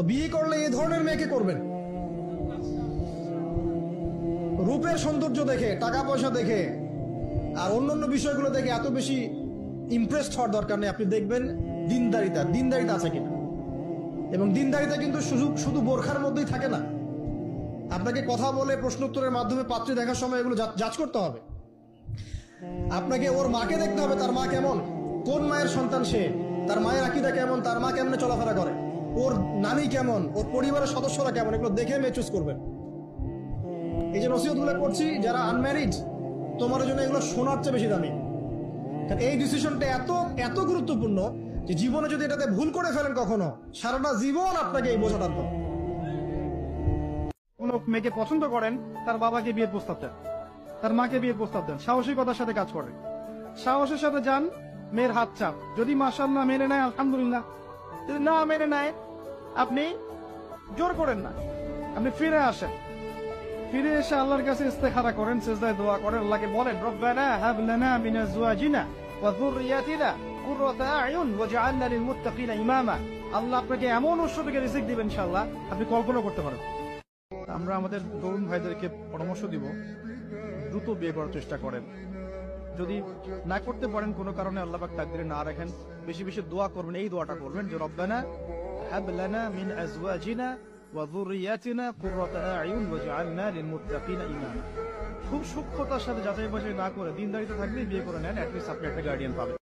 তো বিয়ে করলে এই ধরনের মেয়েকে করবেন। রূপের সৌন্দর্য দেখে, টাকা পয়সা দেখে আর অন্যান্য বিষয়গুলো দেখে এত বেশি ইমপ্রেসড হওয়ার দরকার নেই। আপনি দেখবেন দিনদারিতা আছে কিনা। এবং দিনদারিতা কিন্তু শুধু বোরখার মধ্যেই থাকে না। আপনাকে কথা বলে প্রশ্ন উত্তরের মাধ্যমে পাত্রী দেখার সময় এগুলো যাচ করতে হবে। আপনাকে ওর মাকে দেখতে হবে, তার মা কেমন, কোন মায়ের সন্তান সে, তার মায়ের আকীদা কেমন, তার মা কেমনে চলাফেরা করে, ওর নানি কেমন, ওর পরিবারের সদস্যরা কেমন, এগুলো দেখে মেয়ে চুজ করবেন। এই যে নসিহতগুলো করছি, যারা আনম্যারিড, তোমার জন্য এগুলো শোনার চেয়ে বেশি দামি। এই ডিসিশনটা এত গুরুত্বপূর্ণ যে জীবনে যদি এটাতে ভুল করে ফেলেন কখনো, সারাটা জীবন আপনাকে এই বোঝা টানবে। কোন মেয়েকে পছন্দ করেন, তার বাবাকে বিয়ের প্রস্তাব দেন, তার মাকে বিয়ের প্রস্তাব দেন, সাহসিকতার সাথে কাজ করেন, সাহসের সাথে যান, মেয়ের হাত চাপ। যদি মাশাআল্লাহ মেনে নেয় আলহামদুলিল্লাহ, যদি না মেনে নেয় আপনি জোর করেন না, আপনি ফিরে আসেন। ফিরে এসে আল্লাহর কাছে ইস্তেখারা করেন, সিজদায় দোয়া করেন, আল্লাহকে বলেন রব্বানা হাব লানা মিন আজওয়াজিনা ওয়া যুররিয়াতিনা কুররাতা আয়ুন ওয়াজআলনা লিল মুত্তাকিনা ইমামা। আল্লাহ আপনাকে এমন উৎস থেকে রিজিক দিবেন ইনশাআল্লাহ আপনি কল্পনা করতে পারেন। আমরা আমাদের তরুণ ভাইদেরকে পরামর্শ দিব, দ্রুত বিয়ে করার চেষ্টা করেন। যদি না করতে পারেন, কোনো কারণে আল্লাহ পাক তাকদিরে না রাখেন, বেশি বেশি দোয়া করবেন। এই দোয়াটা করবেন যে রব্বানা হাব লানা মিন আজওয়াজিনা ওয়া যুররিয়াতিনা কুররাতা আয়ুন ওয়াজআলনা লিল মুত্তাকিনা ইমামা। খুব সূক্ষ্মতার সাথে যাচাই বাছাই না করে দিনদারিতে থাকলে বিয়ে করে নেন, অ্যাটলিস্ট আপনি একটা গার্ডিয়ান পাবেন।